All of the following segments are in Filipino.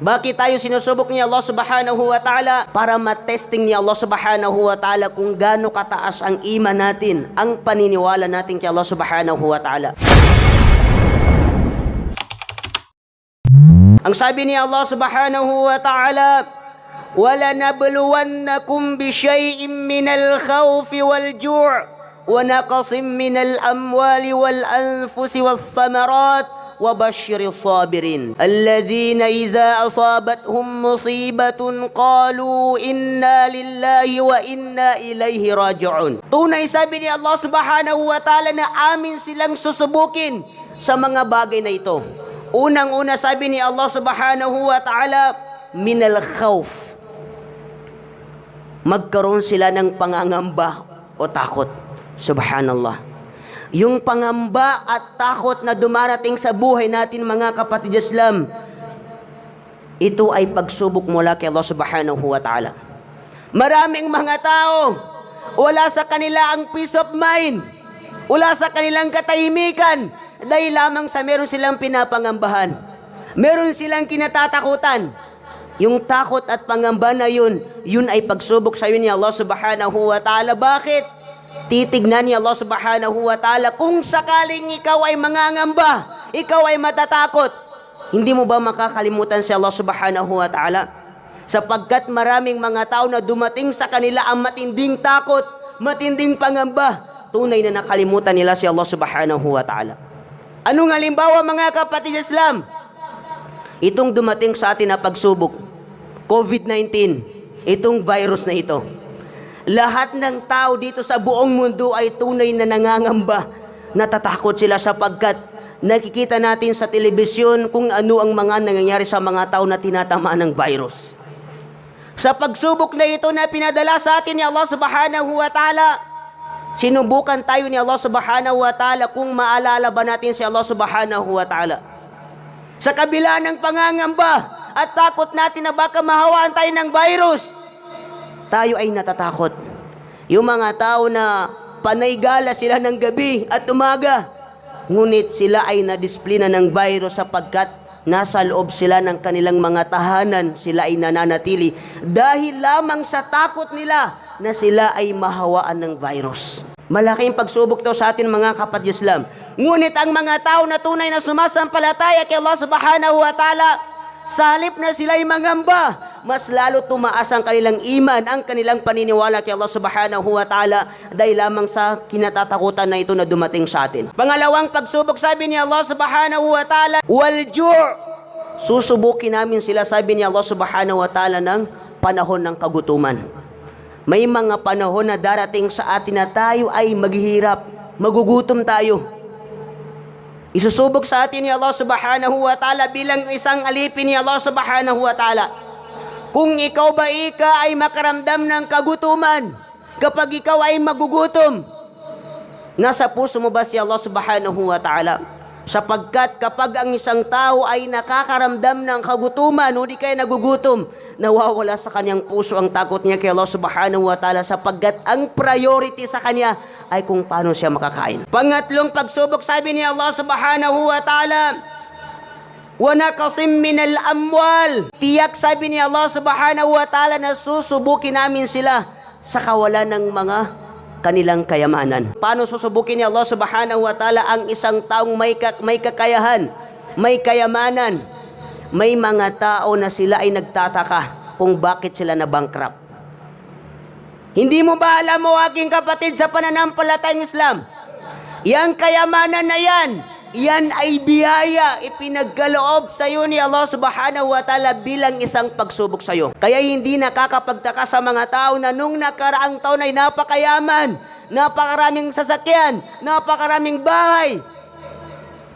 Bakit tayo sinusubok ni Allah subhanahu wa ta'ala? Para matesting ni Allah subhanahu wa ta'ala kung gaano kataas ang iman natin, ang paniniwala natin kay Allah subhanahu wa ta'ala. Ang sabi ni Allah subhanahu wa ta'ala, وَلَنَبْلُوَنَّكُمْ بِشَيْءٍ مِّنَ الْخَوْفِ وَالْجُوعِ وَنَقْصٍ مِّنَ الْأَمْوَالِ وَالْأَنفُسِ وَالثَّمَرَاتِ وَبَشِّرِ الصَّابِرِينَ الَّذِينَ إِذَا أَصَابَتْهُمْ مُصِيبَةٌ قَالُوا إِنَّا لِلَّهِ وَإِنَّا إِلَيْهِ رَاجِعُونَ. Tunay sabi ni Allah subhanahu wa ta'ala na amin silang susubukin sa mga bagay na ito. Unang-una sabi ni Allah subhanahu wa ta'ala, minal khawf. Magkaroon sila ng pangangamba o takot. Subhanallah. Yung pangamba at takot na dumarating sa buhay natin mga kapatid Islam, ito ay pagsubok mula kay Allah subhanahu wa ta'ala. Maraming mga tao, wala sa kanila ang peace of mind, wala sa kanilang katahimikan, dahil lamang sa meron silang pinapangambahan, meron silang kinatatakutan. Yung takot at pangamba na yun ay pagsubok sa iyo ni Allah subhanahu wa ta'ala. Bakit? Titignan ni Allah subhanahu wa ta'ala kung sakaling ikaw ay mangangamba, ikaw ay matatakot, hindi mo ba makakalimutan si Allah subhanahu wa ta'ala? Sapagkat maraming mga tao na dumating sa kanila ang matinding takot, matinding pangamba, tunay na nakalimutan nila si Allah subhanahu wa ta'ala. Anong halimbawa mga kapatid Islam? Itong dumating sa atin na pagsubok, COVID-19, itong virus na ito. Lahat ng tao dito sa buong mundo ay tunay na nangangamba. Natatakot sila sapagkat nakikita natin sa telebisyon kung ano ang mga nangyayari sa mga tao na tinatamaan ng virus. Sa pagsubok na ito na pinadala sa atin ni Allah subhanahu wa ta'ala, sinubukan tayo ni Allah subhanahu wa ta'ala kung maalala ba natin si Allah subhanahu wa ta'ala. Sa kabila ng pangangamba at takot natin na baka mahawaan tayo ng virus, tayo ay natatakot. Yung mga tao na panay gala sila ng gabi at umaga, ngunit sila ay nadisiplina ng virus sapagkat nasa loob sila ng kanilang mga tahanan, sila ay nananatili dahil lamang sa takot nila na sila ay mahawaan ng virus. Malaking pagsubok to sa atin mga kapatid Islam. Ngunit ang mga tao na tunay na sumasampalataya kay Allah subhanahu wa ta'ala, sa halip na sila ay mangamba, mas lalo tumaas ang kanilang iman, ang kanilang paniniwala kay Allah subhanahu wa ta'ala dahil lamang sa kinatatakutan na ito na dumating sa atin. Pangalawang pagsubok, sabi ni Allah subhanahu wa ta'ala, wal-ju'. Susubukin namin sila, sabi ni Allah subhanahu wa ta'ala, ng panahon ng kagutuman. May mga panahon na darating sa atin na tayo ay maghihirap, magugutom tayo. Isusubok sa atin ni Allah subhanahu wa ta'ala bilang isang alipin ni Allah subhanahu wa ta'ala. Kung ikaw ba ay makaramdam ng kagutuman, kapag ikaw ay magugutom, nasa puso mo ba si Allah subhanahu wa ta'ala? Sapagkat kapag ang isang tao ay nakakaramdam ng kagutuman o di kaya nagugutom, nawawala sa kanyang puso ang takot niya kay Allah subhanahu wa ta'ala sapagkat ang priority sa kanya ay kung paano siya makakain. Pangatlong pagsubok, sabi ni Allah subhanahu wa ta'ala, وَنَقَصٍ مِّنَ الْأَمْوَالِ. Tiyak, sabi ni Allah subhanahu wa ta'ala, na susubukin namin sila sa kawalan ng mga kanilang kayamanan. Paano susubukin ni Allah subhanahu wa ta'ala ang isang taong may kakayahan, may kayamanan? May mga tao na sila ay nagtataka kung bakit sila na bankrupt. Hindi mo ba alam mo, aking kapatid, sa pananampalatayang Islam, yang kayamanan na yan ay biyaya, ipinagkaloob sa iyo ni Allah subhanahu wa ta'ala bilang isang pagsubok sa iyo. Kaya hindi nakakapagtaka sa mga tao na nung nakaraang taon ay napakayaman, napakaraming sasakyan, napakaraming bahay.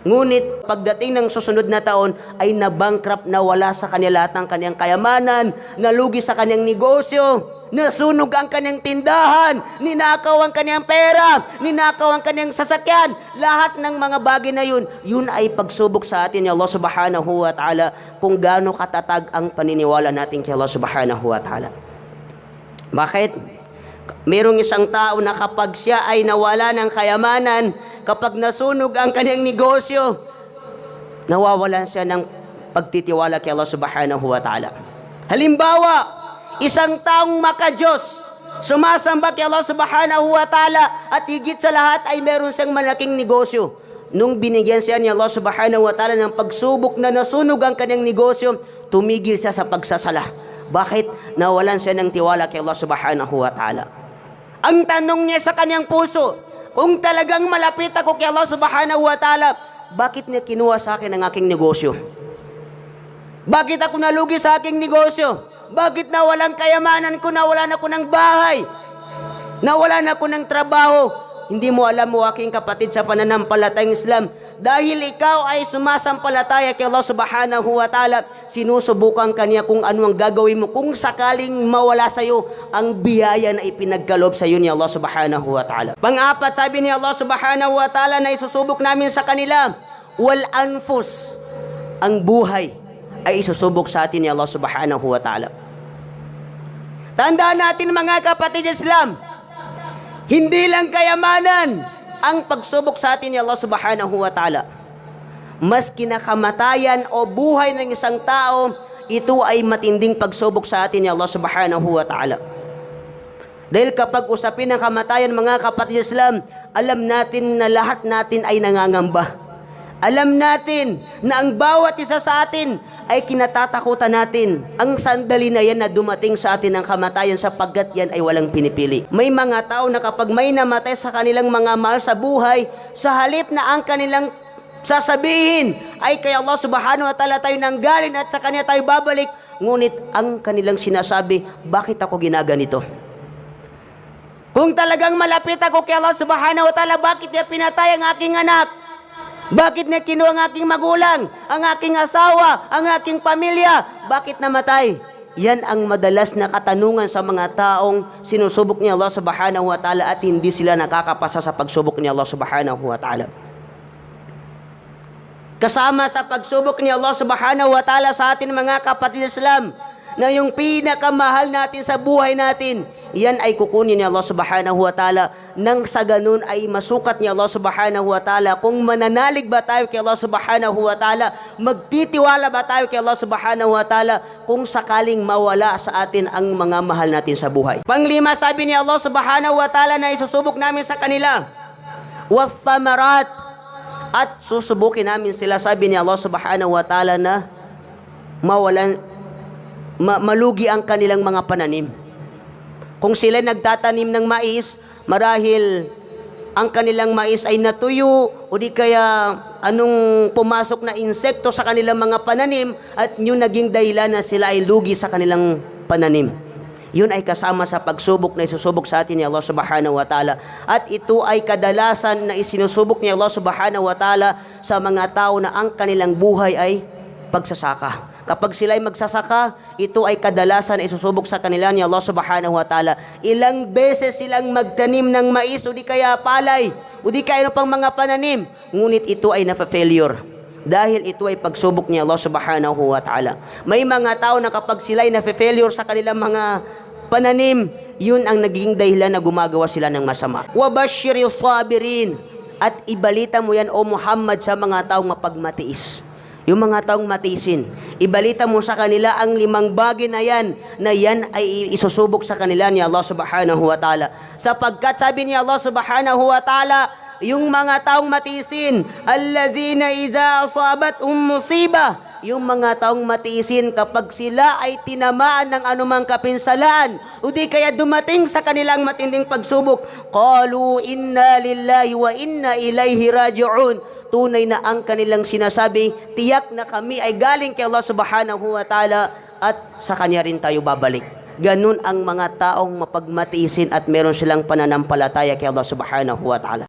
Ngunit pagdating ng susunod na taon ay nabankrupt, na wala sa kanya lahat ng kanyang kayamanan, nalugi sa kanyang negosyo, nasunog ang kanyang tindahan, ninakaw ang kanyang pera, ninakaw ang kanyang sasakyan. Lahat ng mga bagay na yun ay pagsubok sa atin ni Allah subhanahu wa ta'ala kung gaano katatag ang paniniwala natin kay Allah subhanahu wa ta'ala. Bakit? Merong isang tao na kapag siya ay nawala ng kayamanan, kapag nasunog ang kanyang negosyo, nawawalan siya ng pagtitiwala kay Allah subhanahu wa ta'ala. Halimbawa, isang taong maka-Diyos, sumasamba kay Allah subhanahu wa ta'ala, at higit sa lahat ay meron siyang malaking negosyo. Nung binigyan siya ni Allah subhanahu wa ta'ala ng pagsubok na nasunog ang kanyang negosyo, tumigil siya sa pagsasala. Bakit? Nawalan siya ng tiwala kay Allah subhanahu wa ta'ala. Ang tanong niya sa kanyang puso, kung talagang malapit ako kay Allah subhanahu wa ta'ala, bakit niya kinuha sa akin ang aking negosyo? Bakit ako nalugi sa aking negosyo? Bakit nawalan kayamanan ko, nawalan ako ng bahay, nawalan ako ng trabaho? Hindi mo alam mo, aking kapatid, sa pananampalatayang Islam, dahil ikaw ay sumasampalataya kay Allah subhanahu wa ta'ala, sinusubukan kanya kung ano ang gagawin mo kung sakaling mawala sa iyo ang biyaya na ipinagkaloob sa iyo ni Allah subhanahu wa ta'ala. Pang-apat, sabi ni Allah subhanahu wa ta'ala na isusubok namin sa kanila, wal anfus, ang buhay ay isusubok sa atin ni Allah subhanahu wa ta'ala. Tandaan natin mga kapatid Islam, hindi lang kayamanan ang pagsubok sa atin ni Allah subhanahu wa ta'ala. Mas kinakamatayan o buhay ng isang tao, ito ay matinding pagsubok sa atin ni Allah subhanahu wa ta'ala. Dahil kapag usapin ng kamatayan mga kapatid Islam, alam natin na lahat natin ay nangangamba. Alam natin na ang bawat isa sa atin ay kinatatakutan natin ang sandali na yan na dumating sa atin ang kamatayan, sapagkat yan ay walang pinipili. May mga tao na kapag may namatay sa kanilang mga mahal sa buhay, sa halip na ang kanilang sasabihin ay kay Allah subhanahu wa ta'ala tayo nanggaling at sa kanya tayo babalik, ngunit ang kanilang sinasabi, bakit ako ginaganito? Kung talagang malapit ako kay Allah subhanahu wa ta'ala, bakit niya pinatay ang aking anak? Bakit niya kinuha ang aking magulang, ang aking asawa, ang aking pamilya? Bakit namatay? Yan ang madalas na katanungan sa mga taong sinusubok ni Allah subhanahu wa ta'ala at hindi sila nakakapasa sa pagsubok ni Allah subhanahu wa ta'ala. Kasama sa pagsubok ni Allah subhanahu wa ta'ala sa atin mga kapatid Islam, na yung pinakamahal natin sa buhay natin, yan ay kukunin ni Allah subhanahu wa ta'ala, nang sa ganun ay masukat ni Allah subhanahu wa ta'ala kung mananalig ba tayo kay Allah subhanahu wa ta'ala, magtitiwala ba tayo kay Allah subhanahu wa ta'ala kung sakaling mawala sa atin ang mga mahal natin sa buhay. Panglima, sabi ni Allah subhanahu wa ta'ala na isusubok namin sa kanila, wathamarat, at susubukin namin sila, sabi ni Allah subhanahu wa ta'ala, na malugi ang kanilang mga pananim. Kung sila nagtatanim ng mais, marahil ang kanilang mais ay natuyo o di kaya anong pumasok na insekto sa kanilang mga pananim at yung naging dahilan na sila ay lugi sa kanilang pananim. Yun ay kasama sa pagsubok na isusubok sa atin ni Allah subhanahu wa ta'ala. At ito ay kadalasan na isinusubok ni Allah subhanahu wa ta'ala sa mga tao na ang kanilang buhay ay pagsasaka. Kapag sila ay magsasaka, ito ay kadalasan ay isusubok sa kanila ni Allah subhanahu wa ta'ala. Ilang beses silang magtanim ng mais o di kaya palay o di kaya pang mga pananim, ngunit ito ay nafa-failure. Dahil ito ay pagsubok ni Allah subhanahu wa ta'ala. May mga tao na kapag sila ay nafa-failure sa kanilang mga pananim, yun ang naging dahilan na gumagawa sila ng masama. Wabashiril sabirin, at ibalita mo yan o Muhammad sa mga taong mapagmatiis. Yung mga taong matiisin, ibalita mo sa kanila ang 5 bagay na yan ay isusubok sa kanila ni Allah subhanahu wa ta'ala. Sapagkat sabi ni Allah subhanahu wa ta'ala, yung mga taong matiisin, allazina iza asabathum musibah, yung mga taong matiisin kapag sila ay tinamaan ng anumang kapinsalaan o di kaya dumating sa kanilang matinding pagsubok, qalu inna lillahi wa inna ilayhi raji'un. Tunay na ang kanilang sinasabi, tiyak na kami ay galing kay Allah subhanahu wa ta'ala at sa kanya rin tayo babalik. Ganun ang mga taong mapagmatiisin at meron silang pananampalataya kay Allah subhanahu wa ta'ala.